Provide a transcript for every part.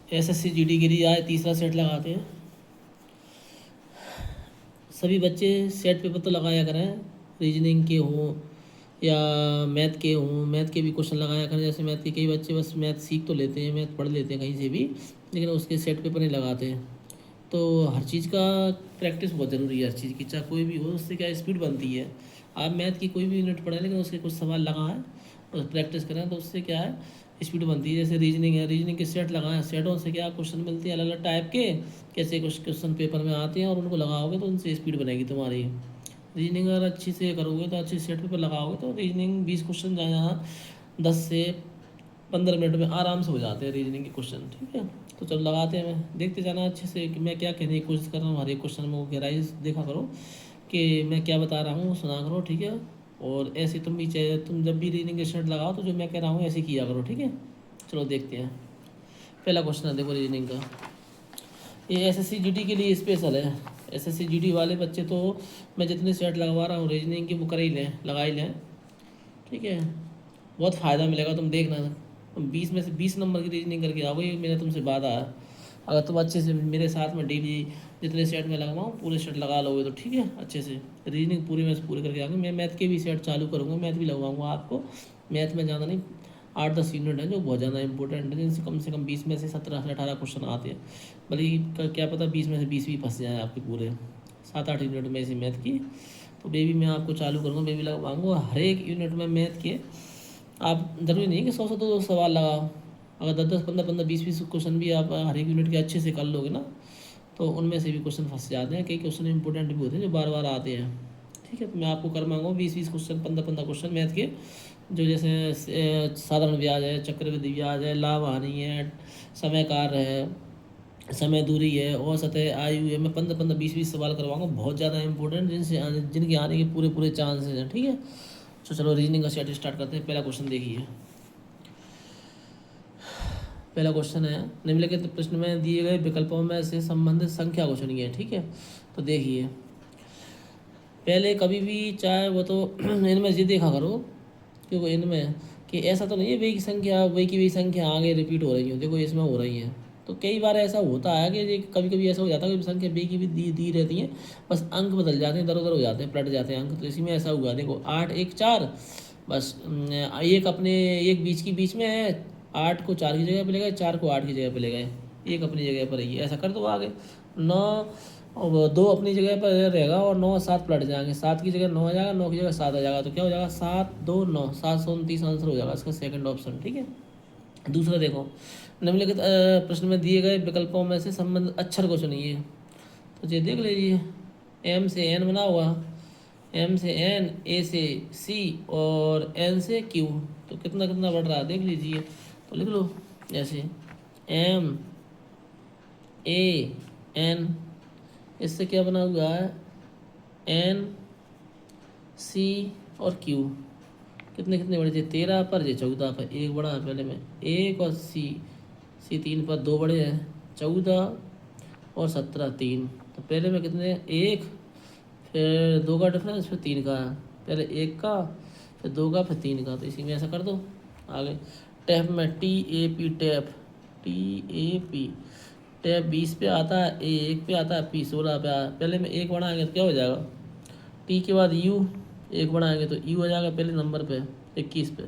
SSC GD के लिए आज तीसरा सेट लगाते हैं। सभी बच्चे सेट पेपर तो लगाया करें, रीजनिंग के हों या मैथ के हों, मैथ के भी क्वेश्चन लगाया करें। जैसे मैथ के कई बच्चे बस मैथ सीख तो लेते हैं, मैथ पढ़ लेते हैं कहीं से भी, लेकिन उसके सेट पेपर नहीं लगाते हैं। तो हर चीज़ का प्रैक्टिस बहुत ज़रूरी है, हर चीज़ की, चाहे कोई भी हो, उससे क्या स्पीड बनती है। आप मैथ की कोई भी यूनिट पढ़ें लेकिन उसके कुछ सवाल लगा है और प्रैक्टिस करें तो उससे क्या है, स्पीड बनती है। जैसे रीजनिंग है, रीजनिंग के सेट लगाएं, सेटों से क्या क्वेश्चन मिलते हैं अलग अलग टाइप के, कैसे कुछ क्वेश्चन पेपर में आते हैं और उनको लगाओगे तो उनसे स्पीड बनेगी तुम्हारी। रीजनिंग अगर अच्छी से करोगे तो अच्छे सेट पेपर लगाओगे तो रीजनिंग 20 क्वेश्चन जहाँ 10 से 15 मिनट में आराम से हो जाते हैं रीजनिंग के क्वेश्चन। ठीक है, तो चलो लगाते हैं। मैं देखते जाना अच्छे से कि मैं क्या कहने की कोशिश कर रहा हूँ, हर एक क्वेश्चन में वो गहराई से देखा करो कि मैं क्या बता रहा हूँ, सुना करो। ठीक है, और ऐसे तुम भी चाहे तुम जब भी रीजनिंग के सेट लगाओ तो जो मैं कह रहा हूँ ऐसे किया करो। ठीक है, चलो देखते हैं। पहला क्वेश्चन है, देखो रीजनिंग का, ये एसएससी जीडी के लिए स्पेशल है। एसएससी जीडी वाले बच्चे तो मैं जितने सेट लगवा रहा हूँ रीजनिंग की वो कर ही लें, लगा ही लें। ठीक है, बहुत फ़ायदा मिलेगा, तुम देखना। तुम 20 में से 20 नंबर की रीजनिंग करके आओगे, ये मेरा तुमसे वादा है। अगर तुम अच्छे से मेरे साथ में डेली जितने सेट में लगवाऊँ पूरे सेट लगा लोगे तो ठीक है, अच्छे से रीजनिंग पूरी में से पूरी करके आऊँगी। मैं मैथ के भी सेट चालू करूँगा, मैथ भी लगवाऊँगा आपको। मैथ में ज़्यादा नहीं, 8-10 यूनिट हैं जो बहुत ज़्यादा इंपॉर्टेंट है, जिनसे कम से कम 20 में से 17 से 18 क्वेश्चन आते हैं। बल्कि क्या पता 20 में से 20 भी फंस जाए आपके पूरे 7-8 यूनिट में ऐसी मैथ की। तो बेबी मैं आपको चालू करूँगा, बेबी लगवाऊँगा। हर एक यूनिट में मैथ के आप ज़रूरी नहीं कि 100 से 200 सवाल लगाओ। अगर 10-10, 15-15, 20-20 क्वेश्चन भी आप हर एक यूनिट के अच्छे से कर लोगे ना, तो उनमें से भी क्वेश्चन फंस जाते हैं। कई क्वेश्चन इंपॉर्टेंट भी होते हैं जो बार बार आते हैं। ठीक है, तो मैं आपको कर मांगूँ 20-20 क्वेश्चन, 15-15 क्वेश्चन मैथ के, जो जैसे साधारण ब्याज है, चक्रवृद्धि ब्याज है, लाभ हानि है, समय कार्य है, समय दूरी है, औसत है, आयु है। मैं 15-15, 20-20 सवाल करवाऊंगा, बहुत ज़्यादा इंपॉर्टेंट, जिनके आने के पूरे पूरे चांसेस हैं। ठीक है, तो चलो रीजनिंग का सेट स्टार्ट करते हैं। पहला क्वेश्चन देखिए, पहला क्वेश्चन है, निम्नलिखित प्रश्न में दिए गए विकल्पों में से संबंधित संख्या को चुनिए। ठीक है, तो देखिए पहले कभी भी चाहे वो तो इनमें ये देखा करो, क्योंकि इनमें कि ऐसा तो नहीं है वही की संख्या वही की वही संख्या आगे रिपीट हो रही है। देखो इसमें हो रही है, तो कई बार ऐसा होता है कि कभी कभी ऐसा हो जाता है कि संख्या बे की भी दी रहती है, बस अंक बदल जाते हैं, इधर उधर हो जाते हैं, पलट जाते हैं अंक। तो इसी में ऐसा हुआ, देखो 8, 1, 4, बस एक अपने एक बीच में है, 8 को 4 की जगह पे ले गए, 4 को 8 की जगह पे ले गए, एक अपनी जगह पर है। ऐसा कर दो आगे। 9 और 2 अपनी जगह पर रहेगा और 9 और 7 पलट जाएंगे, 7 की जगह 9 आ जाएगा, 9 की जगह 7 आ जाएगा, तो क्या हो जाएगा 7, 2, 9, 729 आंसर हो जाएगा इसका सेकंड ऑप्शन। ठीक है, दूसरा देखो, निम्नलिखित प्रश्न में दिए गए विकल्पों में से संबंधित अक्षर को चुनिए। तो ये देख लीजिए, एम से एन बना हुआ, एम से एन, ए से सी और एन से क्यू, तो कितना कितना बढ़ रहा है देख लीजिए। तो लिख लो जैसे एम, ए, एन, इससे क्या बना हुआ है एन, सी और क्यू। कितने कितने बड़े थे, 13 पर, ये 14 पर, एक बड़ा है पहले में, एक और सी 3 पर, 2 बड़े हैं, 14 और 17, 3। तो पहले में कितने, एक, फिर 2 का डिफरेंस, फिर 3 का, पहले 1 का, फिर 2 का, फिर 3 का। तो इसी में ऐसा कर दो आगे। टैप में TAP, टैप TAP, टैप 20 पे आता है, ए 1 पे आता है, पी 16 पे आता है। पहले में 1 बढ़ाएंगे तो क्या हो जाएगा, टी के बाद यू, 1 बढ़ाएंगे तो यू हो जाएगा पहले नंबर पे 21 पे।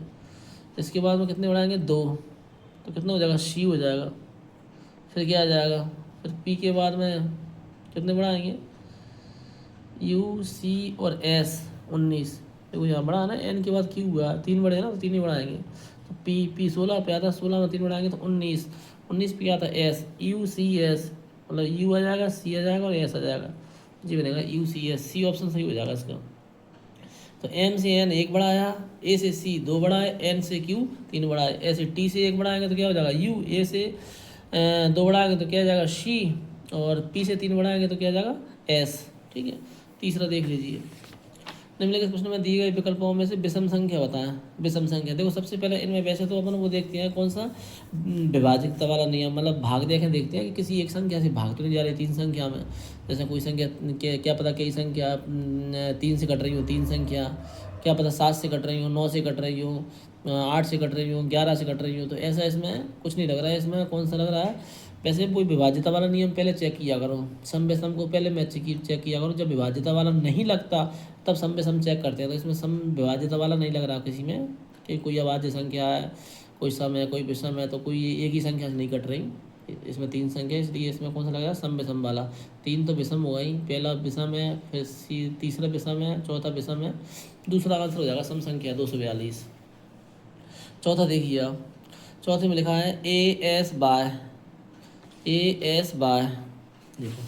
इसके बाद में कितने बढ़ाएंगे, 2, तो कितना हो जाएगा, सी हो जाएगा। फिर क्या आ जाएगा, फिर पी के बाद में कितने बढ़ाएंगे, यू, सी और एस, 19। देखो यहाँ बढ़ा ना, एन के बाद क्यू हुआ, 3 बढ़े ना, तो 3 ही बढ़ाएंगे। तो पी 16 पे आता है, 16 में 3 बढ़ाएंगे तो 19, 19 पे आता है एस, यू सी एस, मतलब यू आ जाएगा, सी आ जाएगा और एस आ जाएगा। जी बनेगा U C S, C option सही हो जाएगा इसका। तो एम से एन 1 बढ़ाया, ए से सी 2 बढ़ाए, एन से क्यू 3 बढ़ाए, ऐसे टी से 1 बढ़ाएंगे तो क्या हो जाएगा यू, ए से 2 बढ़ाएंगे तो क्या हो जाएगा शी, और पी से 3 बढ़ाएंगे तो क्या हो जाएगा एस। ठीक है, तीसरा देख लीजिए, निम्नलिखित प्रश्न में दिए गए विकल्पों में से विषम संख्या बताएं। विषम संख्या देखो, सबसे पहले इनमें वैसे तो अपन वो देखते हैं कौन सा विभाजित वाला नियम, मतलब भाग देखें, देखते हैं कि किसी एक संख्या से भाग तो नहीं जा रही 3 संख्या में। जैसे कोई संख्या क्या पता कई संख्या 3 से कट रही हो, 3 संख्या क्या पता 7 से कट रही हो, 9 से कट रही हो, 8 से कट रही हो, 11 से कट रही हो। तो ऐसा इसमें कुछ नहीं लग रहा है, इसमें कौन सा लग रहा है, वैसे कोई विभाज्यता वाला नियम पहले चेक किया करो, सम बेसम को पहले मैं चेक किया करो, जब विभाज्यता वाला नहीं लगता तब सम बेसम चेक करते हैं। तो इसमें सम विभाज्यता वाला नहीं लग रहा किसी में कि कोई अभाज्य संख्या है, कोई सम है, कोई विषम है, तो कोई एक ही संख्या से नहीं कट रही। इसमें 3 संख्या, इसलिए इसमें कौन सा लग रहा है, सम विषम वाला। 3 तो विषम हो गई, पहला विषम है, फिर तीसरा विषम है, चौथा विषम है, दूसरा आंसर हो जाएगा सम संख्या 242। चौथा देखिए आप, चौथे में लिखा है AS बाय देखो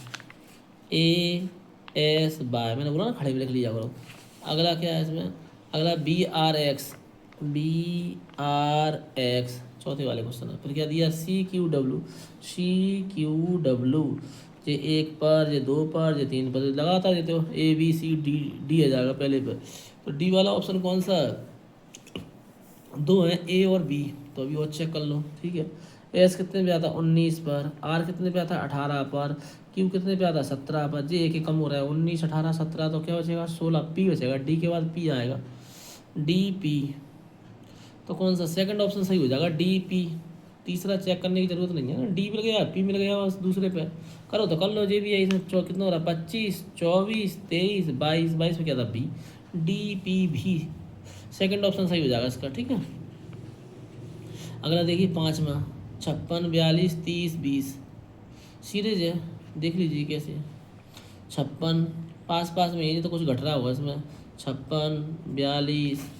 AS बाय, मैंने बोला ना खड़े में लिख लिया करो। अगला क्या है इसमें, अगला BRX चौथे वाले क्वेश्चन है। फिर क्या दिया, CQW ये 1 पर, ये 2 पर, ये 3 पर, लगातार देते हो ABCD आ जाएगा पहले पे। तो डी वाला ऑप्शन कौन सा है, 2 है A और B, तो अभी और चेक कर लो, ठीक है। एस कितने पे आता है, 19 पर। आर कितने पे आता है, 18 पर। क्यू कितने पे आता है, 17 पर। जी एक ही कम हो रहा है, 19 18 17, तो क्या बचेगा, 16। पी बचेगा, डी के बाद पी आएगा, DP। तो कौन सा सेकंड ऑप्शन सही हो जाएगा, DP। तीसरा चेक करने की जरूरत नहीं है ना, डी मिल गया, पी मिल गया, बस दूसरे पे करो तो कर लो। जे भी है इसमें कितना हो रहा है, 25 24 23 22 में क्या था, बी, DP भी सेकंड ऑप्शन सही हो जाएगा इसका, ठीक है। अगला देखिए 5वां, 56 42 30 20 सीरीज है, देख लीजिए कैसे। 56 पास पास में, ये तो कुछ घट रहा होगा इसमें। 56 42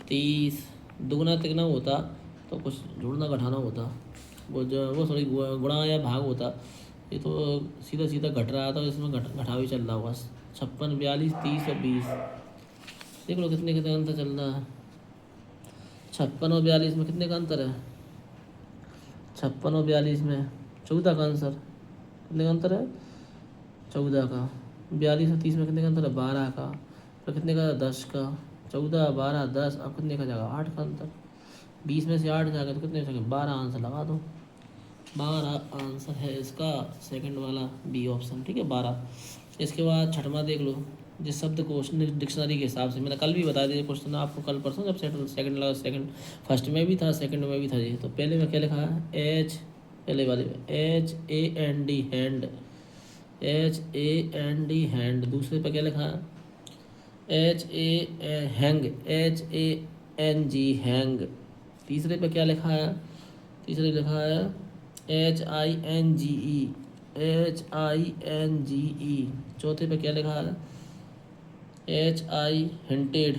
30, दुगना तिगना होता तो कुछ जोड़ना घटाना होता, वो सॉरी गुणा या भाग होता। ये तो सीधा सीधा घट रहा था, इसमें घटाव ही चल रहा होगा। 56 42 30 और 20, देख लो कितने कितने अंतर चल रहा है। 56 और 42 में कितने का अंतर है, 56 और 42 में 14 का आंसर, कितने का अंतर है, 14 का। 42 और 30 में कितने का अंतर है, 12 का। तो कितने का, 10 का। 14 12 10, अब कितने का जाएगा, 8 का अंतर। 20 में से 8 जाएगा तो कितने हो सके, 12 आंसर लगा दो। 12 आंसर है इसका सेकंड वाला बी ऑप्शन, ठीक है 12। इसके बाद 6वां देख लो, जिस शब्द को डिक्शनरी के हिसाब से, मैंने कल भी बता दिया क्वेश्चन आपको, कल परसों जब सेकंड लगा, सेकंड फर्स्ट में भी था, सेकंड में भी था ये। तो पहले में क्या लिखा है, एच, पहले वाले में HAND हैंड, HAND हैंड। दूसरे पे क्या लिखा है, हैंग, HANG हैंग। तीसरे पे क्या लिखा है, तीसरे लिखा है HINGE। चौथे पे क्या लिखा है, हिंटेड,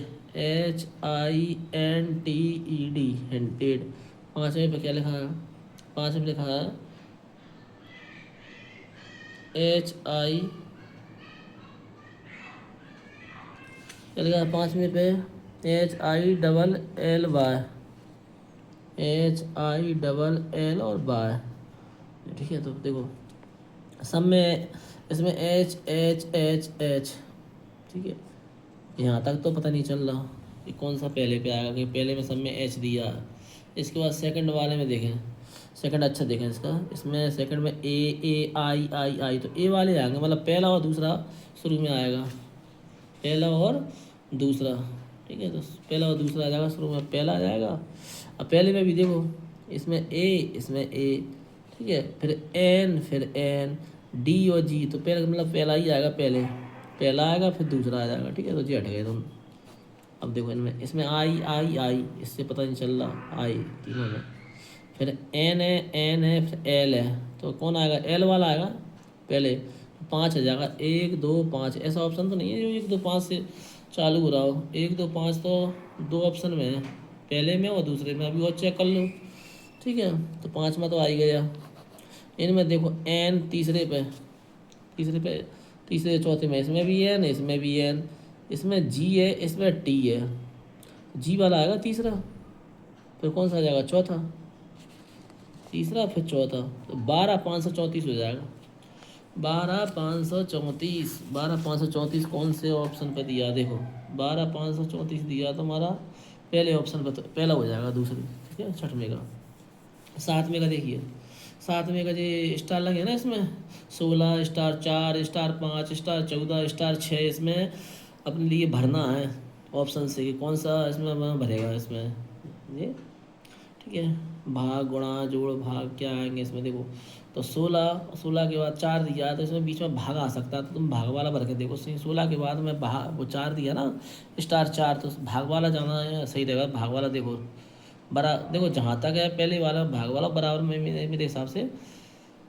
HINTED हिंटेड। पाँचवें पे क्या लिखा है, पाँचवें पे लिखा है क्या लिखा है पाँचवें पे, HILL और बाय, ठीक है। तो देखो सब में इसमें H, ठीक है। यहाँ तक तो पता नहीं चल रहा कि कौन सा पहले पे आएगा, कि पहले में सब में H दिया है। इसके बाद सेकंड वाले में देखें, सेकंड अच्छा देखें इसका, इसमें सेकंड में I, तो ए वाले आएंगे, मतलब पहला और दूसरा शुरू में आएगा, पहला और दूसरा, ठीक है। तो पहला और दूसरा आ जाएगा, शुरू में पहला आ जाएगा। अब पहले में भी देखो, इसमें ए, ठीक है, फिर N, फिर N, D और G, तो पहले मतलब पहला ही आएगा, पहला आएगा फिर दूसरा आ जाएगा, ठीक है। तो जी हट गए तुम। अब देखो इनमें, इसमें I, इससे पता नहीं चल रहा, I तीनों में। फिर N है, फिर L है, तो कौन आएगा, L वाला आएगा पहले। 5 आ जाएगा, 1 2 5। ऐसा ऑप्शन तो नहीं है जो 1 2 5 से चालू हो रहा हो। 1 2 5 तो 2 ऑप्शन में है, पहले में और दूसरे में। अभी और चेक कर लो, ठीक है। तो 5वां तो आ ही गया। इनमें देखो N तीसरे चौथे में, इसमें भी N, इसमें भी N, इसमें G है, इसमें T है। G वाला आएगा तीसरा, फिर कौन सा आ जाएगा, चौथा, तीसरा फिर चौथा। तो 12 534 हो जाएगा, 12 534 कौन से ऑप्शन पे दिया, देखो 12 534 दिया तो हमारा पहले ऑप्शन पे, तो पहला हो जाएगा, दूसरी, ठीक है। 6वें का, 7वें का देखिए, 7वें का जो स्टार लगे ना इसमें, 16 स्टार 4 स्टार 5 स्टार 14 स्टार 6, इसमें अपने लिए भरना है ऑप्शन से कि कौन सा इसमें भरेगा इसमें ये, ठीक है। भाग गुणा जोड़ भाग क्या आएंगे इसमें देखो। तो 16 के बाद 4 दिया है तो इसमें बीच में भाग आ सकता है, तो तुम भाग वाला भर के देखो। 16 के बाद में भाग वो 4 दिया ना, स्टार 4, तो भाग वाला जाना है सही रहेगा। भाग वाला देखो देखो जहाँ तक है पहले वाला भाग वाला बराबर में मेरे हिसाब से।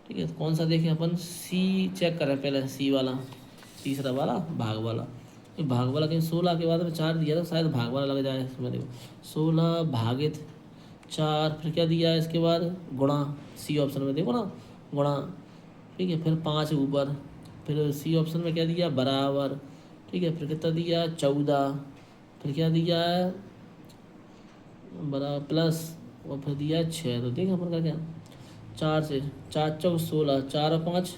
ठीक है, तो कौन सा देखें अपन, सी चेक करें पहले, सी वाला तीसरा वाला भाग वाला। ये भाग वाला कहीं 16 के बाद में 4 दिया था, शायद भाग वाला लग जाए इसमें देखो। 16 भागित 4, फिर क्या दिया है इसके बाद गुणा, सी ऑप्शन में देखो ना गुणा। ठीक है, फिर 5 ऊपर, फिर सी ऑप्शन में क्या दिया बराबर। ठीक है, फिर कितना दिया 14, फिर क्या दिया है बराबर प्लस, और फिर दिया है 6। तो देखें अपन का क्या 4 से 4 चौक 16, 4 और 5,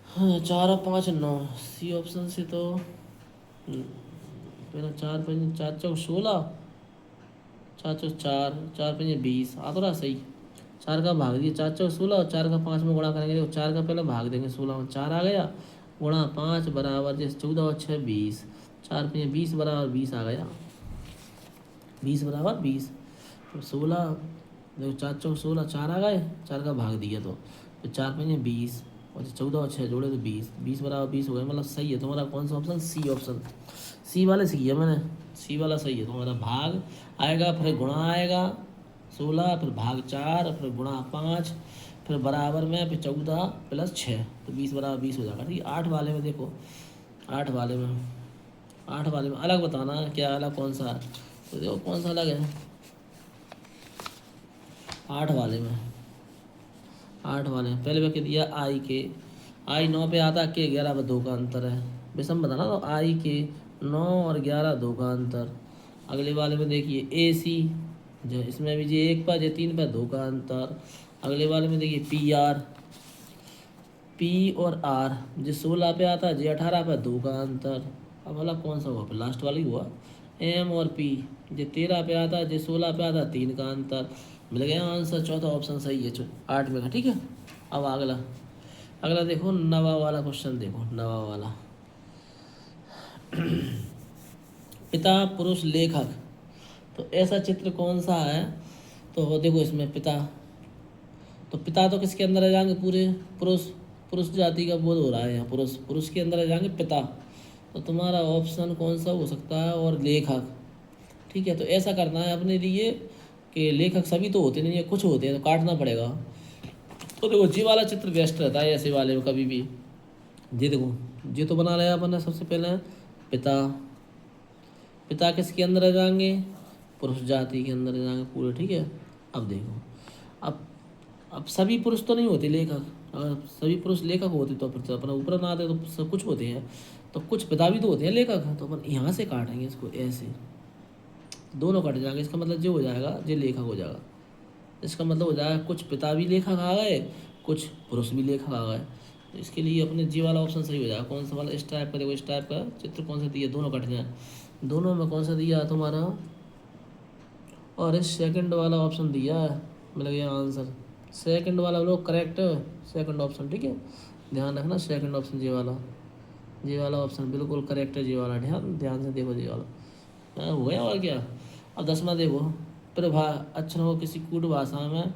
हाँ 4 और 5 9, सी ऑप्शन से तो पहले 4 5 4 चौक 16, 4 चौक 4, 4 5 20 आ तो रहा सही। 4 का भाग दिया 4 चौक 16 और 4 का 5 में गुणा करेंगे, देखो 4 का पहले भाग देंगे 16 में, 4 आ गया गुणा 5 बराबर जैसे 14 और 6 20, 4 5 20 बराबर 20 आ गया, 20 बराबर 20। तो 16 देखो 4 चौक 16, 4 आ गए, 4 का भाग दिया तो 4 5 20 और 14 और 6 जोड़े तो 20, 20 बराबर 20 हो गए। मतलब सही है तुम्हारा कौन सा ऑप्शन, सी ऑप्शन। सी वाले से किया मैंने, सी वाला सही है तुम्हारा। भाग आएगा फिर गुणा आएगा 16, फिर भाग 4, फिर गुणा 5, फिर बराबर में फिर 14 प्लस 6, तो 20 बराबर 20 हो जाएगा। ठीक है, 8 वाले में देखो, 8 वाले में, 8 वाले में अलग बताना क्या अलग कौन सा है, तो देखो कौन सा अलग है 8 वाले में। 8 वाले में पहले क्या दिया आई के, आई 9 पे आता, के 11 पे 2 का अंतर है, विषम बताना। तो आई के 9 और 11 2 का अंतर। अगले वाले में देखिए ए सी, जो इसमें भी जी 1 पर, जो 3 पर 2 का अंतर। अगले वाले में देखिए पी आर, पी और आर, जो 16 पे आता है, जो 18 पे 2 का अंतर। अब वाला कौन सा हुआ, लास्ट वाला ही हुआ। एम और पी, जो 13 पे आता है, जो 16 पे आता है, 3 का अंतर। मिल गया आंसर, चौथा ऑप्शन सही है 8 में का। ठीक है, अब अगला, अगला देखो नवा वाला क्वेश्चन, देखो नवा वाला पिता पुरुष लेखक, तो ऐसा चित्र कौन सा है। तो देखो इसमें पिता, तो पिता तो किसके अंदर आ जाएंगे, पूरे पुरुष, पुरुष जाति का बोध हो रहा है यहाँ, पुरुष पुरुष के अंदर आ जाएंगे पिता। तो तुम्हारा ऑप्शन कौन सा हो सकता है, और लेखक। ठीक है, तो ऐसा करना है अपने लिए कि लेखक सभी तो होते नहीं है, कुछ होते हैं तो काटना पड़ेगा। तो देखो जी वाला चित्र बेस्ट रहता है ऐसे वाले में कभी भी। जी देखो, जी तो बना लिया अपन ने सबसे पहले पिता, पिता किसके अंदर आ जाएंगे, पुरुष जाति के अंदर आ जाएंगे पूरे। ठीक है, अब देखो, अब सभी पुरुष तो नहीं होते लेखक, अगर सभी पुरुष लेखक होते तो फिर तो अपना ऊपर ना आते, तो सब कुछ होते हैं, तो कुछ पिता भी तो होते हैं लेखक। तो अपन यहाँ से काटेंगे इसको ऐसे, दोनों कट जाएंगे, इसका मतलब जो हो जाएगा जो लेखक हो जाएगा। इसका मतलब हो जाएगा कुछ पिता भी लेखक आ गए, कुछ पुरुष भी लेखक आ गए। तो इसके लिए अपने जी वाला ऑप्शन सही हो जाएगा। कौन सा वाला, इस टाइप का देखो, इस टाइप का चित्र कौन सा दिया, दोनों कट जाए, दोनों में कौन सा दिया तुम्हारा, और इस सेकंड वाला ऑप्शन दिया है, मिल गया आंसर। सेकंड वाला लोग करेक्ट, सेकंड ऑप्शन। ठीक है, ध्यान रखना सेकंड ऑप्शन जी वाला, जी वाला ऑप्शन बिल्कुल करेक्ट है, जी वाला ध्यान ध्यान से देखो, जी वाला। हाँ, हो गया और क्या। अब 10वां देखो, प्रभा अक्षर हो किसी कूट भाषा में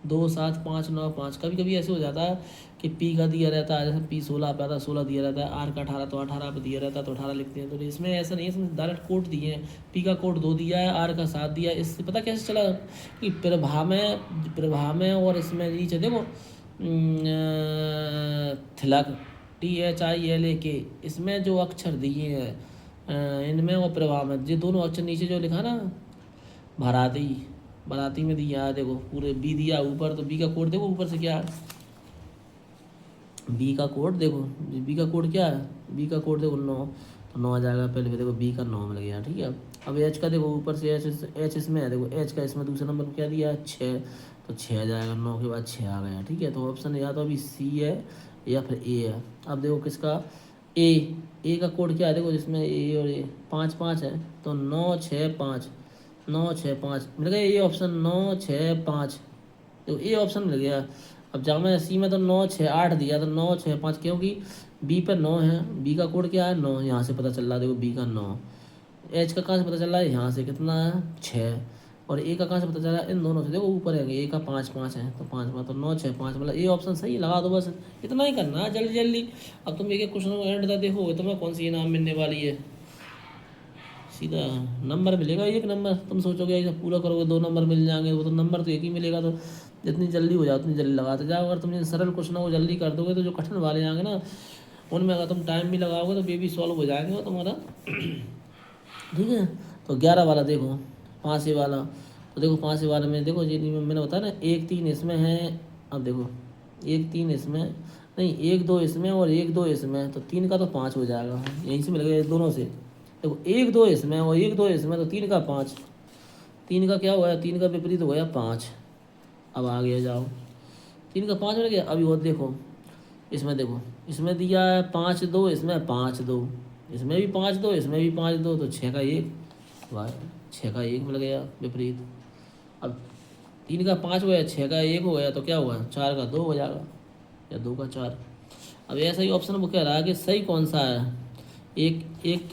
2 7 5 9 5, कभी कभी ऐसे हो जाता है कि पी का दिया रहता है, जैसे पी 16 पे आता है 16 दिया रहता है, आर का 18 तो 18 पे दिया रहता है तो 18 लिखते हैं। तो इसमें ऐसा नहीं है, इसमें डायरेक्ट कोड दिए हैं, पी का कोड 2 दिया है, आर का 7 दिया है। इससे पता कैसे चला कि प्रभा में और इसमें नीचे देखो थिलक THILAK, इसमें जो अक्षर दिए हैं इनमें और प्रभा में, ये दोनों अक्षर नीचे जो लिखा ना भराती, बनाती में दिया है देखो, पूरे बी दिया ऊपर, तो बी का कोड देखो ऊपर से क्या है, बी का कोड देखो, बी का कोड क्या है, बी का कोड देखो 9, तो 9 आ जाएगा पहले, देखो बी का 9 मिल गया। ठीक है, अब एच का देखो ऊपर से एच इसमें है, देखो एच का इसमें दूसरे नंबर पर क्या दिया है 6, तो 6 आ जाएगा, 9 के बाद 6 आ गया। ठीक है, तो ऑप्शन या तो अभी सी है या फिर ए है। अब देखो किसका, ए का कोड क्या है, देखो जिसमें ए और ए 5 5 है, तो 9 6 5, 9 6 5 मिल गया, ये ऑप्शन 9 6 5, तो ये ऑप्शन मिल गया। अब जहाँ मैं सी में तो 9 6 8 दिया, तो 9 6 5, क्योंकि बी पे 9 है, बी का कोड क्या है 9, यहाँ से पता चल रहा है देखो बी का 9, एच का कहाँ से पता चल रहा है, यहाँ से कितना है 6, और ए का कहाँ से पता चला, इन दोनों से देखो ऊपर है, ए का 5 5 है तो 5 5 तो 9 6 5, मतलब ये ऑप्शन सही है, लगा दो बस, इतना ही करना है जल्दी जल्दी। अब तुम एक एक क्वेश्चन को एंड तक देखोगे तुम्हें कौन सी इनाम मिलने वाली है, सीधा नंबर मिलेगा, एक नंबर। तुम सोचोगे ऐसा पूरा करोगे 2 नंबर मिल जाएंगे, वो तो नंबर तो एक ही मिलेगा। तो जितनी जल्दी हो जाए उतनी जल्दी लगाते जाओ। अगर तुम इन सरल क्वेश्चनों को जल्दी कर दोगे तो जो कठिन वाले आएंगे ना, उनमें अगर तुम टाइम भी लगाओगे तो बेबी सॉल्व हो जाएंगे वो तुम्हारा। ठीक है, तो 11 वाला देखो, 5 वाला, तो देखो 5 वाले में देखो ये मैंने बताया ना, 1 3 इसमें है। अब देखो 1 3 इसमें नहीं, 1 2 इसमें और 1 2 इसमें, तो 3 का तो 5 हो जाएगा, यहीं से मिलेगा दोनों से। देखो 1 2 इसमें और 1 2 इसमें, तो 3 का 5, 3 का क्या हुआ, 3 का विपरीत हो गया 5। अब आगे जाओ, 3 का 5 मिल गया। अभी और देखो, इसमें देखो, इसमें दिया है 5 2, इसमें 5 2, इसमें भी 5 2, इसमें भी 5 2, तो 6 का 1, वाह 6 का 1 मिल गया विपरीत। अब 3 का 5 हो गया, 6 का 1 हो गया, तो क्या हुआ 4 का 2 हो जाएगा, या 2 का 4। अब ऐसा ही ऑप्शन वो कह रहा है कि सही कौन सा है, एक एक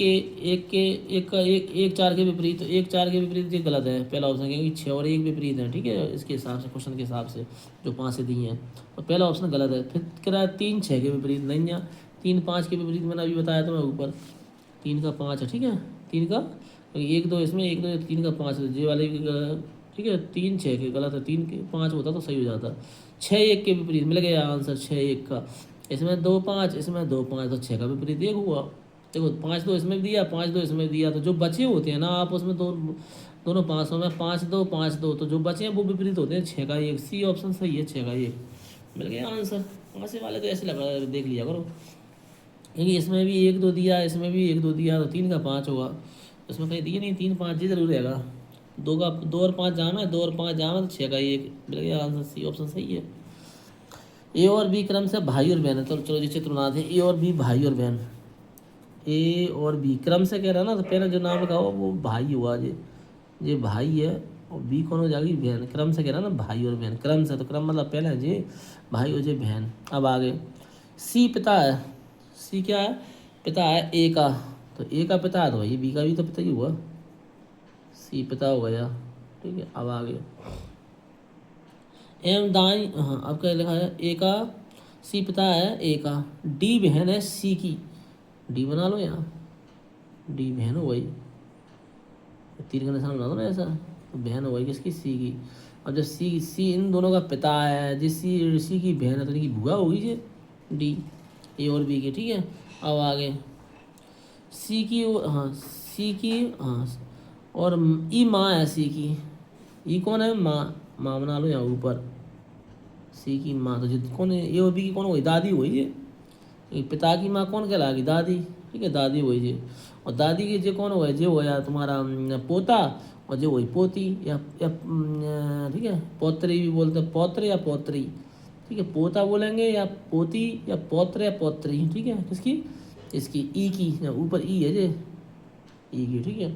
का एक 4 के विपरीत, तो 1 4 के विपरीत ये गलत है पहला ऑप्शन, क्योंकि 6 और 1 विपरीत है। ठीक है, इसके हिसाब से क्वेश्चन के हिसाब से जो 5 से दिए हैं, और पहला ऑप्शन गलत है। फिर कह रहा है 3 6 के विपरीत, नहीं है 3 5 के विपरीत, मैंने अभी बताया था मैं ऊपर, 3 का 5 है। ठीक है, 3 का 1 2 इसमें, 1 2 3 का 5 ये वाले ठीक है, 3 6 के गलत है, 3 के 5 होता तो सही हो जाता। 6 1 के विपरीत मिल गया आंसर, 6 1 का, इसमें 2 5, इसमें 2 5, तो 6 का विपरीत 1 हुआ। देखो 5 2 इसमें दिया, 5 2 इसमें दिया, तो जो बचे होते हैं ना आप उसमें दोनों 500 में 5 2 5 2, तो जो बचे हैं वो विपरीत होते हैं, 6 का 1, सी ऑप्शन सही है, 6 का 1 मिल गया आंसर। 5 वाले तो ऐसे लगा देख लिया करो, क्योंकि इसमें भी 1 2 दिया, इसमें भी 1 2 दिया, तो 3 का 5 होगा, उसमें कहीं दिए नहीं, 3 5 जी जरूर रहेगा, 2 का 2 और 5 जाम है, 2 और 5 जाम है, तो 6 का 1 मिल गया आंसर, सी ऑप्शन सही है। ए और बी क्रम से भाई और बहन है, तो चलो जी चित्र बना दे, ए और बी भाई और बहन, ए और बी क्रम से कह रहा है ना, तो पहले जो नाम लिखा हुआ वो भाई हुआ, ये भाई है, और बी कौन हो जाएगी बहन, क्रम से कह रहा है ना भाई और बहन, क्रम से, तो क्रम मतलब पहले है जी भाई और जी बहन। अब आगे सी पिता है, सी क्या है, पिता है ए का, तो ए का पिता है तो भाई बी का भी तो पिता ही हुआ, सी पिता हो गया। ठीक है, अब आगे एम दाई, हाँ अब क्या लिखा है, ए का, सी पिता है ए का, डी बहन है सी की, डी बना लो यहाँ, डी बहन हो गई, तीर का निशान बना दो ना ऐसा, तो बहन हो गई किसकी, सी की। और जब सी इन दोनों का पिता है, जिस सी की बहन है तो इनकी बुआ होगी ये, डी, ए और बी की। ठीक है, अब आगे सी की, हाँ सी की, हाँ, और ई माँ है सी की, ई कौन है, माँ, माँ बना लो यहाँ ऊपर, सी की माँ, तो जित कौन है, ए और बी की कौन हुई, दादी हुई ये पिता की माँ कौन कहलाएगी, दादी। ठीक है, दादी हुई जी, और दादी की जो कौन हुआ, जो हुआ तुम्हारा पोता, और जो हुई पोती, या ठीक है, पौत्री भी बोलते हैं, पौत्र या पौत्री। ठीक है, पोता बोलेंगे या पोती, या पौत्र या पौत्री। ठीक है, किसकी, इसकी, ई की, ऊपर ई है जे, ई की। ठीक है,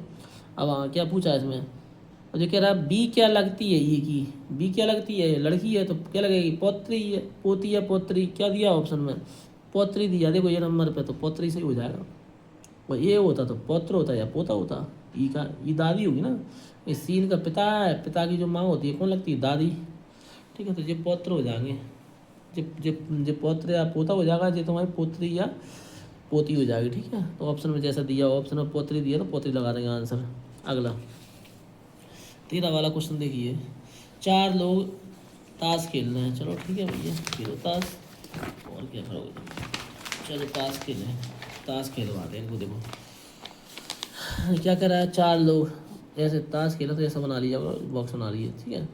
अब क्या पूछा इसमें, और जो कह रहा है बी क्या लगती है ई की, बी क्या लगती है, लड़की है तो क्या लगेगी, पौत्री है, पोती या पौत्री, क्या दिया ऑप्शन में, पौत्री दिया। देखो ये नंबर पे तो पौत्री सही हो जाएगा, और ये होता तो पौत्र होता या पोता होता, ई का, ई दादी होगी ना, इस सीन का पिता है, पिता की जो माँ होती है कौन लगती है, दादी। ठीक है, तो ये पौत्र हो जाएंगे, जो पौत्र या पोता हो जाएगा, जो तुम्हारी पोत्री या पोती हो जाएगी। ठीक है, तो ऑप्शन में जैसा दिया, ऑप्शन में पोत्री दिया तो पोत्री लगा देंगे आंसर। अगला 13 वाला क्वेश्चन देखिए, 4 लोग ताश खेल रहे हैं, चलो ठीक है भैया खेलो ताश, और क्या करोगे, चलो ताश खेलें, ताश खेलवाते हैं इनको। देखो क्या कर रहा है, 4 लोग ऐसे ताश खेला, तो ऐसा बना लिया बॉक्स बना लिए। ठीक है,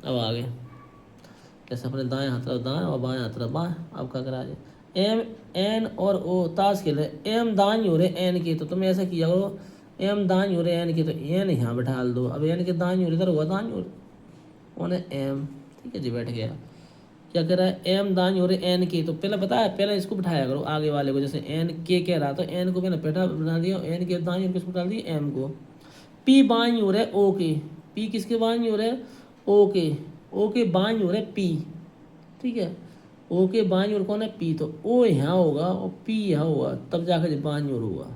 अब आगे जैसे अपने दाएं हाथ तरफ दाएं और बाएं हाथ तरफ बाएं। अब क्या करा है, एम एन और ओ ताश खेल रहे, एम दाएं हो रहे एन के, तो तुम ऐसा किया करो, एम दाएं हो रहे एन के, तो एन यहाँ बैठा दो। अब एन के दाएं हो रहे इधर हुआ दाएं हो रहे एम। ठीक है जी, बैठ गया। क्या कह रहा है, एम दाएं हो रहे एन के, तो पहले बताया, पहले इसको बिठाया करो आगे वाले को, जैसे एन के कह रहा तो एन को मैंने बैठा बना दिया, एन के दाएं किसको डाल दिया, एम को। पी बाएं हो रहे ओ के, पी किसके बाएं हो रहे, ओ के, ओ के बाएं हो रहे पी। ठीक है, ओ के बाएं ओर कौन है, पी, तो ओ यहाँ होगा और पी यहाँ होगा, तब जाकर जब बाएं ओर होगा।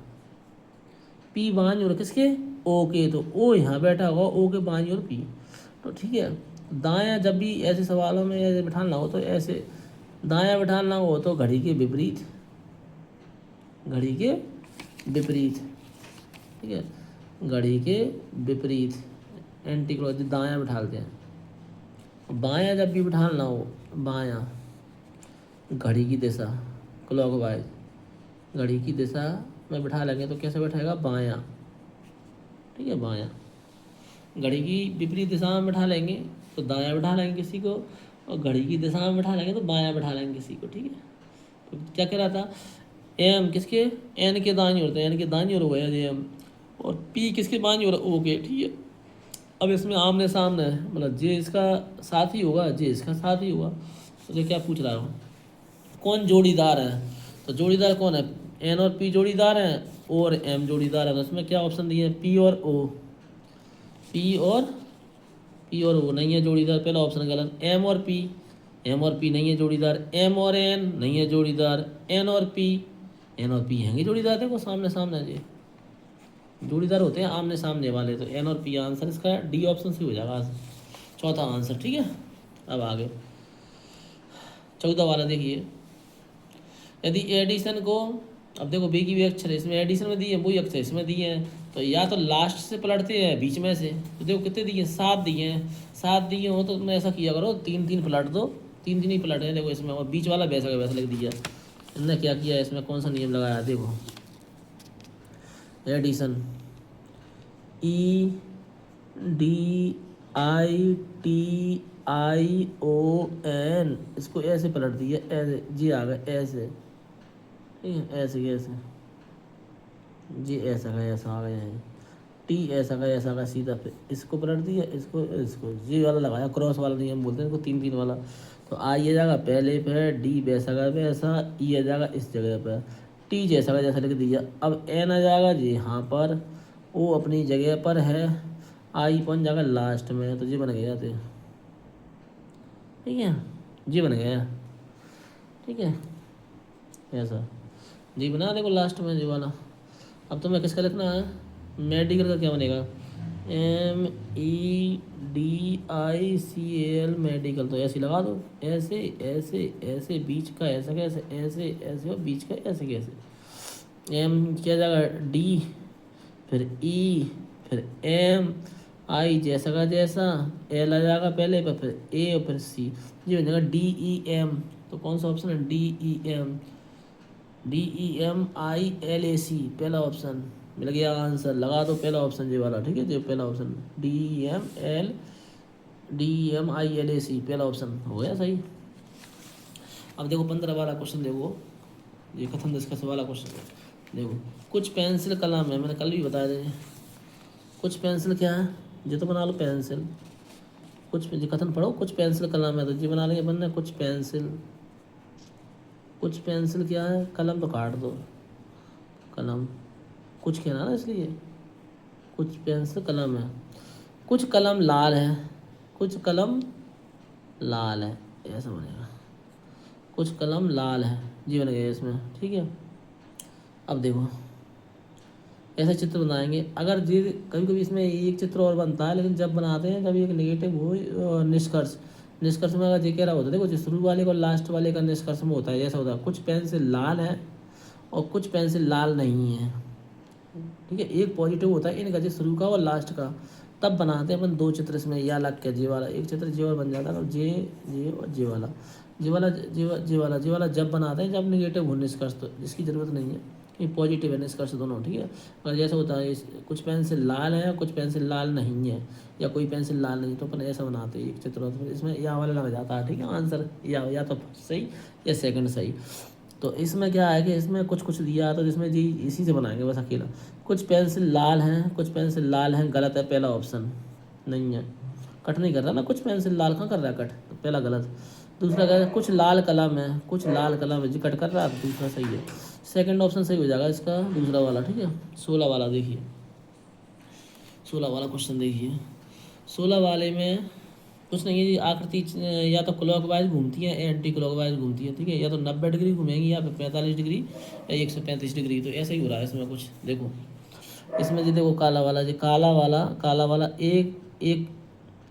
पी बाई और किसके, ओ के, तो ओ यहाँ बैठा होगा, ओ के बाई और पी। तो ठीक है, दायां जब भी ऐसे सवालों में ऐसे बिठाना हो तो ऐसे दायां बिठाना हो तो घड़ी के विपरीत, घड़ी के विपरीत, ठीक है, घड़ी के विपरीत एंटी क्लॉक दायां बिठाते हैं। बायां जब भी बिठाना हो, बायां घड़ी की दिशा क्लॉकवाइज, घड़ी की दिशा में बिठा लेंगे तो कैसे बैठेगा, बायां, ठीक है, बायां। घड़ी की विपरीत दिशा में बिठा लेंगे तो दायां बिठा लेंगे किसी को, और घड़ी की दिशा में बिठा लेंगे तो बायां बिठा लेंगे किसी को, ठीक है। तो क्या कह रहा था, एम किसके, एन के दाईं ओर, तो एन के दाईं ओर हो गया एम, और पी किसके बाईं ओर, ओ के, ठीक है। अब इसमें आमने सामने है, मतलब जे इसका साथ ही होगा, जे इसका साथ ही होगा। तो जो क्या पूछ रहा हूँ, कौन जोड़ीदार है, तो जोड़ीदार कौन है, एन और पी जोड़ीदार हैं, ओ और एम जोड़ीदार है। तो इसमें क्या ऑप्शन दिए हैं, पी और ओ, पी और ओ नहीं है जोड़ीदार, पहला ऑप्शन गलत। एम और पी, एम और पी नहीं है जोड़ीदार। एम और एन नहीं है जोड़ीदार। एन और पी हैंगे जोड़ीदार, देखो सामने सामने जी जोड़ीदार होते हैं आमने सामने वाले। तो एन और पी आंसर इसका डी ऑप्शन से हो जाएगा चौथा आंसर, ठीक है। अब आगे 14 वाला देखिए, यदि एडिशन को, अब देखो बी की भी अक्षर है इसमें, एडिशन में दिए हैं वही अक्षर इसमें दिए हैं, तो या तो लास्ट से पलटते हैं बीच में से। तो देखो कितने दिए हैं, 7 दिए हैं, 7 दिए हो तो तुमने ऐसा किया करो 3-3 पलट दो, 3-3 ही पलट हैं देखो इसमें, और बीच वाला वैसा का वैसा लिख दिया। इनने क्या किया है इसमें, कौन सा नियम लगाया, देखो एडिशन, EDITION, इसको ऐसे पलट दिया, ऐसे जी आ गया ऐसे, ठीक है, ऐसे ऐसे जी ऐसा का ऐसा आ गया है, टी ऐसा का ऐसा का सीधा, पे इसको पलट दिया, इसको जी वाला लगाया, क्रॉस वाला नियम बोलते हैं इसको, 3-3 वाला। तो आई आ जाएगा पहले पे, डी वैसा का वैसा, ई आ जाएगा इस जगह पर, टी जैसा का जैसा लिख दिया। अब एन आ जाएगा जी यहाँ पर, ओ अपनी जगह पर है, आई पहुँच जाएगा लास्ट में, तो जी बन गया थे, ठीक है, जी बन गया, ठीक है, ऐसा जी बना देखो लास्ट में जी वाला। अब तुम्हें किसका लिखना है, मेडिकल का क्या बनेगा, MEDICAL मेडिकल, तो ऐसे लगा दो, ऐसे ऐसे ऐसे, बीच का ऐसा कैसे, ऐसे ऐसे, और बीच का ऐसे कैसे। एम क्या जाएगा, डी, फिर ई, फिर एम, आई जैसा का जैसा, एल आ जाएगा पहले पर, फिर ए और फिर सी, ये हो जाएगा DEM। तो कौन सा ऑप्शन है, DEMILAC, पहला ऑप्शन मिल गया आंसर, लगा दो पहला ऑप्शन ये वाला, ठीक है, जो पहला ऑप्शन DEMILAC पहला ऑप्शन हो गया सही। अब देखो 15 वाला क्वेश्चन, देखो ये कथन डिस्कस वाला क्वेश्चन है। देखो कुछ पेंसिल कलम है, मैंने कल भी बताया था, कुछ पेंसिल क्या है, ये तो बना लो पेंसिल, कुछ कथन पढ़ो, कुछ पेंसिल कलम है, तो ये बना लेंगे बनना, कुछ पेंसिल क्या है, कलम तो काट दो, कलम कुछ कहना ना, इसलिए कुछ पेंसिल कलम है, कुछ कलम लाल है, कुछ कलम लाल है, ऐसा बनेगा, कुछ कलम लाल है, जी बन गया इसमें, ठीक है। अब देखो ऐसा चित्र बनाएंगे, अगर जी कभी कभी इसमें एक चित्र और बनता है, लेकिन जब बनाते हैं जब एक नेगेटिव हो, निष्कर्ष में अगर ये कह रहा होता है, देखो जो शुरू वाले को लास्ट वाले का निष्कर्ष में होता है, जैसा होता है कुछ पेंसिल लाल है और कुछ पेंसिल लाल नहीं है, ठीक है, एक पॉजिटिव होता है इनका, जो शुरू का और लास्ट का, तब बनाते हैं अपन 2 चित्र इसमें, या अलग के जे वाला एक चित्र, जे वाला बन जाता है, जे और जे वाला, जे वाला जब बनाते हैं जब निगेटिव हो निष्कर्ष, तो जिसकी ज़रूरत नहीं है, ये पॉजिटिव है निष्कर्ष दोनों, ठीक है। अगर जैसा होता है कुछ पेंसिल लाल है कुछ पेंसिल लाल नहीं है, या कोई पेंसिल लाल नहीं, तो अपन ऐसा बनाते हैं एक चित्र, तो इसमें या वाला लग जाता है, ठीक है, आंसर या तो सही या सेकंड सही। तो इसमें क्या है कि इसमें कुछ दिया, तो जिसमें जी इसी से बनाएंगे बस अकेला, कुछ पेंसिल लाल हैं कुछ पेंसिल लाल हैं, गलत है पहला ऑप्शन, नहीं है, कट नहीं कर रहा ना, कुछ पेंसिल लाल कहाँ कर रहा है कट, तो पहला गलत। दूसरा क्या है, कुछ लाल कलम है, कुछ लाल कलम है जी कट कर रहा है, दूसरा सही है, सेकंड ऑप्शन सही हो जाएगा इसका, दूसरा वाला, ठीक है। 16 वाला देखिए, 16 वाला क्वेश्चन देखिए, 16 वाले में कुछ नहीं है जी, आकृति या तो क्लॉकवाइज घूमती है या एंटी क्लॉकवाइज घूमती है, ठीक है, या तो 90 डिग्री घूमेंगी या फिर 45 डिग्री या 135 डिग्री, तो ऐसा ही हो रहा है इसमें कुछ। देखो इसमें जी देखो काला वाला एक एक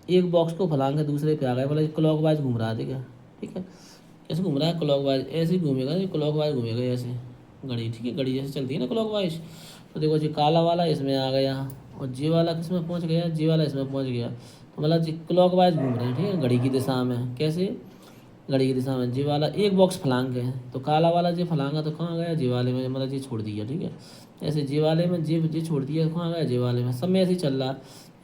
एक बॉक्स को फलांग के दूसरे पे आ गया, मतलब क्लॉक वाइज घूम रहा है, ठीक है। कैसे घूम रहा है? क्लॉक वाइज, ऐसे ही घूमेगा जी, क्लॉक वाइज घूमेगा ऐसे घड़ी, ठीक है। घड़ी जैसे चलती है ना क्लॉक वाइज। तो देखो जी काला वाला इसमें आ गया और जी वाला किस में पहुंच गया? जी वाला इसमें पहुंच गया। तो मतलब जी क्लॉक वाइज घूम रहे हैं, ठीक है, घड़ी की दिशा में। कैसे? घड़ी की दिशा में। जी वाला एक बॉक्स फलांग है, तो काला वाला जी फलांगा तो कहाँ गया? जी वाले में, मतलब जी छोड़ दिया, ठीक है। ऐसे जी वाले में जी छोड़ दिया, कहाँ गया? जी वाले में। सब में ऐसे ही चल रहा।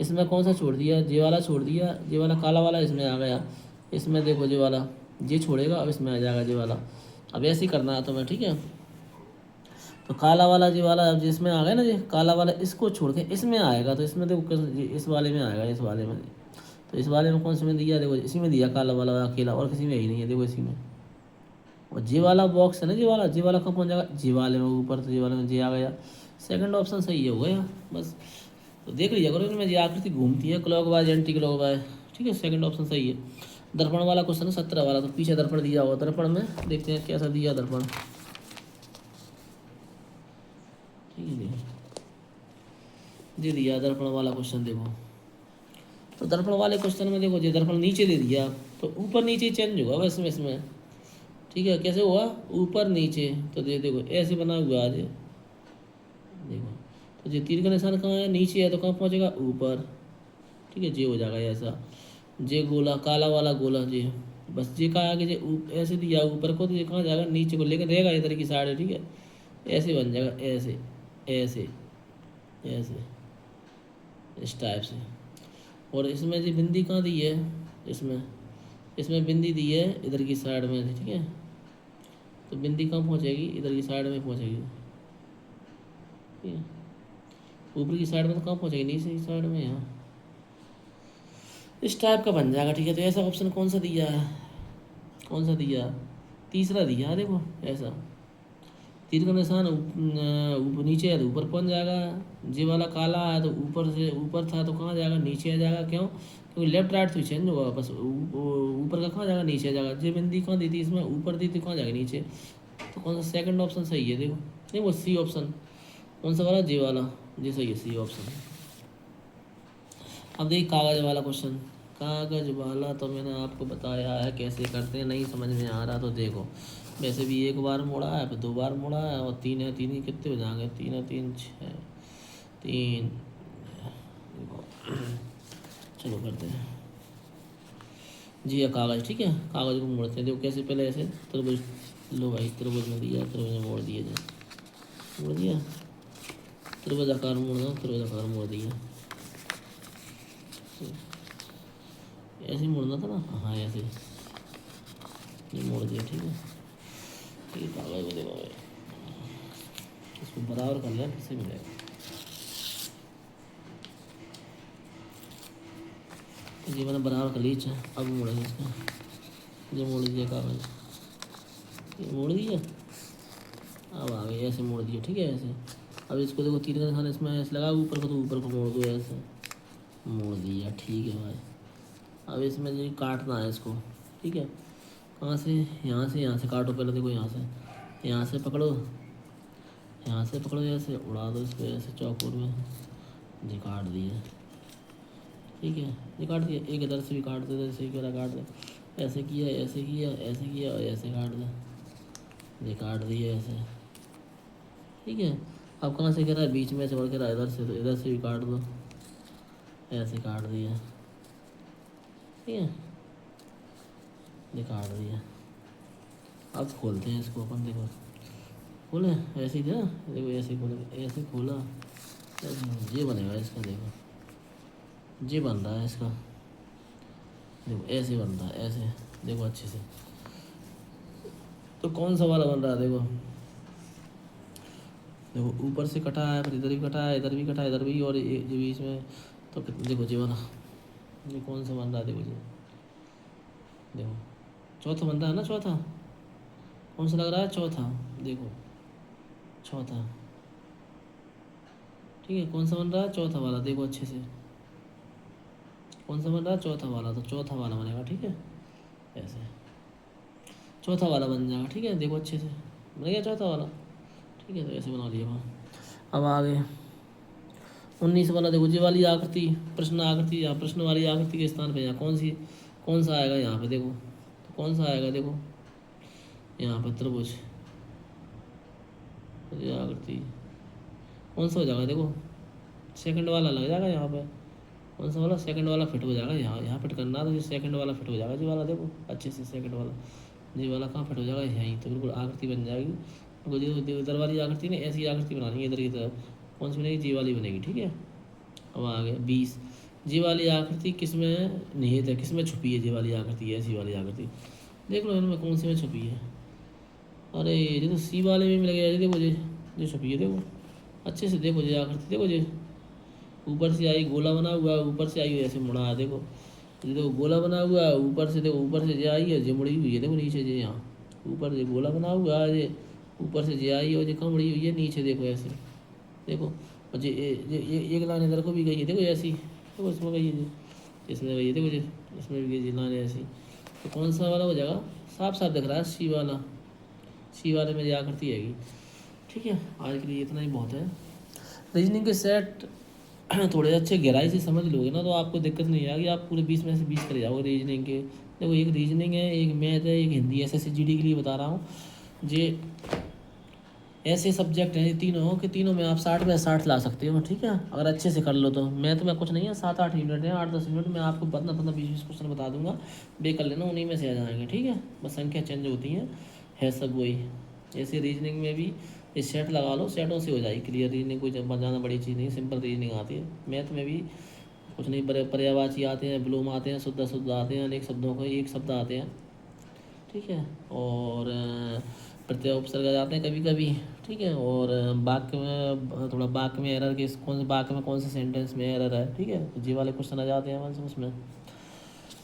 इसमें कौन सा छोड़ दिया? जी वाला छोड़ दिया, जी वाला काला वाला इसमें आ गया। इसमें देखो जी वाला जी छोड़ेगा, अब इसमें आ जाएगा जी वाला। अब ऐसे ही करना है तुम्हें, ठीक है। तो काला वाला जी वाला अब जिसमें आ गया ना, जी काला वाला इसको छोड़ के इसमें आएगा, तो इसमें देखो इस वाले में आएगा, इस वाले में। तो इस वाले में कौन से में दिया? देखो इसी में दिया काला वाला अकेला, और किसी में ही नहीं है, देखो इसी में। और जी वाला बॉक्स है ना, जी वाला कहाँ पहुँच जाएगा? जी वाले में ऊपर, तो जी वाले में जी आ गया। सेकंड ऑप्शन सही हो गया बस। तो देख लीजिए करो, इनमें जी आकृति घूमती है clock wise anti clock wise, ठीक है। सेकंड ऑप्शन सही है। दर्पण वाला क्वेश्चन है 17 वाला, तो पीछे दर्पण दिया हुआ, दर्पण में देखते हैं कैसा दिया दर्पण, ठीक है जी दिया दर्पण वाला क्वेश्चन देखो। तो दर्पण वाले क्वेश्चन में देखो जी दर्पण नीचे दे दिया, तो ऊपर नीचे चेंज होगा बस इसमें, ठीक है। कैसे हुआ? ऊपर नीचे। तो देखो ऐसे बना हुआ आज देखो। तो जो तीर का निशान कहाँ है? नीचे है, तो कहाँ पहुँचेगा? ऊपर, ठीक है। जे हो जाएगा ऐसा। जे गोला, काला वाला गोला जे, बस जे का आगे जे ऐसे दिया ऊपर को, तो ये कहाँ जाएगा? नीचे को, लेकिन रहेगा इधर की साइड, ठीक है। ऐसे बन जाएगा, ऐसे ऐसे ऐसे, इस टाइप से। और इसमें जो बिंदी कहाँ दी है? इसमें इसमें बिंदी दी है इधर की साइड में, ठीक है। तो बिंदी कहाँ पहुँचेगी? इधर की साइड में पहुँचेगी, ठीक है। ऊपर की साइड में तो कहाँ पहुँचेगी? नीचे की साइड में, यहाँ इस टाइप का बन जाएगा, ठीक है। तो ऐसा ऑप्शन कौन सा दिया है? कौन सा दिया? तीसरा दिया है देखो, ऐसा। तीर का निशान ऊपर नीचे है तो ऊपर पहुंच जाएगा। जे वाला काला है तो ऊपर से ऊपर था तो कहाँ जाएगा? नीचे आ जाएगा। क्यों? क्योंकि लेफ्ट राइट तो चेंज होगा, बस ऊपर का कहाँ जाएगा? नीचे आ जाएगा। जे बिंदी कहाँ दी थी? इसमें ऊपर दी थी, कहाँ जाएगा? नीचे। तो कौन सा सेकंड ऑप्शन सही है? देखो नहीं, वो सी ऑप्शन। कौन सा वाला? जे वाला, जी सही है, सी ऑप्शन। अब देखिए कागज वाला क्वेश्चन। कागज वाला तो मैंने आपको बताया है कैसे करते हैं, नहीं समझ में आ रहा तो देखो। वैसे भी एक बार मोड़ा है, फिर 2 बार मोड़ा है, और 3 है, 3 ही कितने हो जाएंगे? 3 है 3 6, 3। चलो करते हैं जी, ये कागज, ठीक है। कागज को मोड़ते हैं, देखो कैसे, पहले ऐसे तरबूज लो भाई, तरबूज में दिया, तरबूज में मोड़ दिया जाए, मोड़ दिया, तरबूज आकार मोड़ना, तरबूज आकार मोड़ दिया, ऐसे ही मुड़ना था ना, हाँ ऐसे ये मोड़ दिया, ठीक है। ये कागज को देखो, इसको बराबर कर लिया, फिर से मिलेगा। तो ये मैंने बराबर कर लिया, अब मोड़ेंगे इसका। ये मोड़ दिया कागज, ये मोड़ दिया, अब आ गया, ऐसे मोड़ दिया, ठीक है ऐसे। अब इसको देखो, तीर का निशान इसमें ऐसे लगा ऊपर को, तो ऊपर को मोड़ दो, ऐसे मोड़ दिया, ठीक है भाई। अब इसमें जो काटना है इसको, ठीक है। कहाँ से? यहाँ से काटो पहले, देखो यहाँ से पकड़ो, यहाँ से पकड़ो, ऐसे उड़ा दो इसको, ऐसे चौकोर में जी काट दिए, ठीक है। ये काट दिया, एक इधर से भी काट दे, ऐसे ही काट दे, ऐसे किया, ऐसे किया, ऐसे किया, और ऐसे काट दे, ये काट दिए ऐसे, ठीक है। अब कहाँ से कह रहा है? बीच में से बढ़ के रहा इधर से, तो इधर से भी काट दो, ऐसे काट दिया, ठीक है, ये काट दिया। अब खोलते हैं इसको अपन, देखो खोले ऐसे ही था, देखो ऐसे खोले, ऐसे खोला, ये बनेगा इसका, देखो ये बन रहा है इसका, देखो ऐसे बन रहा है, ऐसे देखो अच्छे से। तो कौन सा वाला बन रहा है? देखो देखो ऊपर से कटा है, फिर इधर भी कटा है, इधर भी कटा है, इधर भी, और ये जो बीच में, तो देखो जी वाला, ये कौन सा बन रहा है? देखो जी, देखो चौथा बन रहा है ना, चौथा कौन सा लग रहा है? चौथा, देखो चौथा, ठीक है। कौन सा बन रहा है? चौथा वाला, देखो अच्छे से कौन सा बन रहा है? चौथा वाला, तो चौथा वाला बनेगा, ठीक है, ऐसे चौथा वाला बन जाएगा, ठीक है। देखो अच्छे से बन गया चौथा वाला, ठीक है। तो ऐसे बना लिया वहाँ। अब आगे 19 वाला देखो, जी वाली आकृति प्रश्न आकृति, यहाँ प्रश्न वाली आकृति के स्थान पे यहाँ कौन सा आएगा यहाँ पे देखो, तो कौन सा आएगा देखो यहाँ पे त्रिभुज, ये आकृति कौन सा हो जाएगा देखो, सेकंड वाला लग जाएगा यहाँ पे, कौन सा वाला, सेकंड वाला फिट हो जाएगा, यहाँ फिट करना तो ये सेकंड वाला फिट हो जाएगा, जी वाला देखो अच्छे से सेकंड वाला, जी वाला कहाँ फिट हो जाएगा यहीं, तो बिल्कुल आकृति बन जाएगी। तो जो इधर वाली आकृति ने ऐसी आकृति बनानी है, इधर की तरफ कौन सी बनेगी, जी वाली बनेगी, ठीक है। अब आ गया 20, जी वाली आकृति किस में निहित है, किस में छुपी है, जी वाली आकृति, ऐसी वाली आकृति देख लो इनमें कौन सी में छुपी है। अरे ये तो सी वाले में मिल गया, ये देखो जो छुपी है देखो अच्छे से देखो, जो आकृति देखो, जो ऊपर से आई गोला बना हुआ है, ऊपर से आई हुई ऐसे मुड़ा है देखो, ये देखो गोला बना हुआ है, ऊपर से देखो, ऊपर से जो आई है जो मुड़ी हुई है देखो नीचे, जो यहाँ ऊपर जो गोला बना हुआ है, ये ऊपर से जो आई है और जो कम मुड़ी हुई है नीचे देखो ऐसे देखो, और ये एक लाइन इधर को भी गई है देखो ऐसी, देखो इसमें गई है, इसमें गई है देखो, जो इसमें भी गई लाइन ऐसी, तो कौन सा वाला हो जाएगा, साफ साफ दिख रहा है सी वाला, सी वाले में जो आकृति आएगी, ठीक है। आज के लिए इतना ही बहुत है। रीजनिंग के सेट थोड़े अच्छे गहराई से समझ लोगे ना तो आपको दिक्कत नहीं आएगी, आप पूरे 20 में से 20 कर जाओगे रीजनिंग के। देखो एक रीजनिंग है, एक मैथ है, एक हिंदी, एसएससी जीडी के लिए बता रहा हूँ। ये ऐसे सब्जेक्ट हैं ये तीनों कि तीनों में आप 60 में 60 ला सकते हो, ठीक है, अगर अच्छे से कर लो तो। मैथ में कुछ नहीं है, 7-8 यूनिट है, 8-10 यूनिट में आपको 15-20 क्वेश्चन बता दूंगा, बे कर लेना, उन्हीं में से आ जाएंगे, ठीक है, बस संख्या चेंज होती है सब वही। ऐसे रीजनिंग में भी ये सेट लगा लो, सेटों से हो जाएगी क्लियर रीजनिंग, कोई ज़्यादा बड़ी चीज़ नहीं, सिंपल रीजनिंग आती है। मैथ में भी कुछ नहीं, पर्यायवाची आते हैं, विलोम आते हैं, शुद्ध आते हैं, अनेक शब्दों के एक शब्द आते हैं, ठीक है, और प्रत्यय उपसर्ग आ जाते हैं कभी कभी, ठीक है, और वाक्य में थोड़ा वाक्य में एरर के, कौन से वाक्य में कौन से सेंटेंस में एरर है, ठीक है, तो जी वाले क्वेश्चन आ जाते हैं हमारे से उसमें,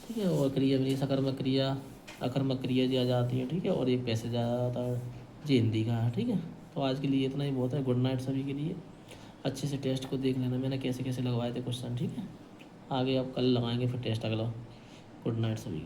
ठीक है, और क्रिया भी सकर्मक क्रिया अकर्मक क्रिया जी आ जाती है, ठीक है, और एक पैसेज आ जाता है जी हिंदी का है, ठीक है। तो आज के लिए इतना ही बहुत है, गुड नाइट सभी के लिए। अच्छे से टेस्ट को देख लेना मैंने कैसे कैसे लगवाए थे क्वेश्चन, ठीक है, आगे अब कल लगाएंगे फिर टेस्ट अगला। गुड नाइट सभी।